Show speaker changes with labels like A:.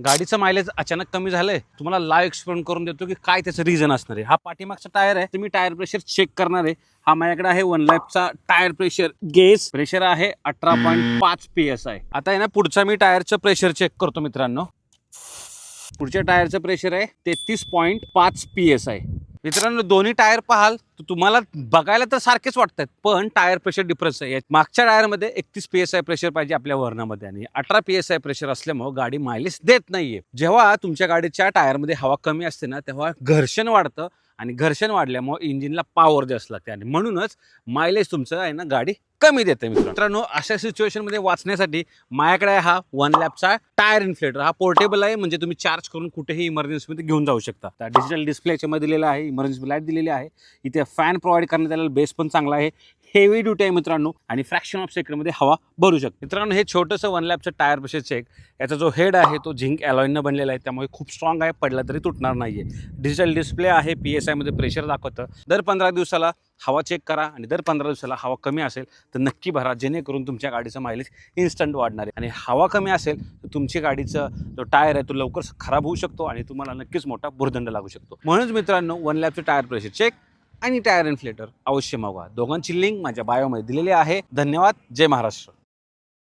A: गाडीचं मायलेज अचानक कमी झालंय, तुम्हाला लाईव्ह एक्सप्लेन करून देतो की काय त्याचं रिझन असणार आहे। हा पाठीमागचा टायर आहे, तुम्ही टायर प्रेशर चेक करणार आहे। हा माझ्याकडे आहे वन लाईफचा टायर प्रेशर गेज, प्रेशर आहे 18.5 PSI। आता आहे ना, पुढचा मी टायरचं प्रेशर चेक करतो मित्रांनो। पुढच्या टायरचं प्रेशर आहे 33.5 PSI। मित्रांनो, दोन्ही टायर पाहाल तर तुम्हाला बघायला तर सारखेच वाटतात, पण टायर प्रेशर डिफरन्स आहे। मागच्या टायरमध्ये 31 PSI प्रेशर पाहिजे आपल्या वर्णामध्ये, आणि 18 PSI प्रेशर असल्यामुळे गाडी मायलेज देत नाहीये। जेव्हा तुमच्या गाडीच्या टायरमध्ये हवा कमी असते ना, तेव्हा घर्षण वाढतं, आणि घर्षण वाढल्यामुळे इंजिनला पॉवर जास्त लागते, आणि म्हणूनच मायलेज तुमचं आहे ना गाडी कमी देते। मित्रांनो, अशा सिच्युएशन मध्ये वाचण्यासाठी माझ्याकडे हा वन लॅपचा टायर इन्फ्लेटर। हा पोर्टेबल आहे, म्हणजे तुम्ही चार्ज करून कुठेही इमर्जन्सी मध्ये घेऊन जाऊ शकता। डिजिटल डिस्प्ले याच्यामध्ये दिलेला आहे, इमर्जन्सी लाईट दिलेली आहे, इथे फॅन प्रोव्हाइड करण्यात आलेला, बेस पण चांगला आहे, हेवी ड्युटी आहे मित्रांनो, आणि फ्रॅक्शन ऑफ सेकंडमध्ये हवा भरू शकते। मित्रांनो, हे छोटंसं वन लॅपचं टायर प्रेशर चेक, याचा जो हेड आहे तो झिंक अलॉयनं बनलेला आहे, त्यामुळे खूप स्ट्रॉंग आहे, पडला तरी तुटणार नाहीये। डिजिटल डिस्प्ले आहे, PSI मध्ये प्रेशर दाखवतं। दर 15 दिवसाला हवा चेक करा, आणि दर 15 दिवसाला हवा कमी असेल तर नक्की भरा, जेणेकरून तुमच्या गाडीचं मायलेज इन्स्टंट वाढणार आहे। आणि हवा कमी असेल तर तुमची गाडीचा जो टायर आहे तो लवकर खराब होऊ शकतो, आणि तुम्हाला नक्कीच मोठा भुर्दंड लागू शकतो। म्हणूनच मित्रांनो, वन लॅपचं टायर प्रेशर चेक आणि टायर इन्फ्लेटर अवश्य मागवा। दोघांची लिंक माझ्या बायोमध्ये दिलेली आहे। धन्यवाद। जय महाराष्ट्र।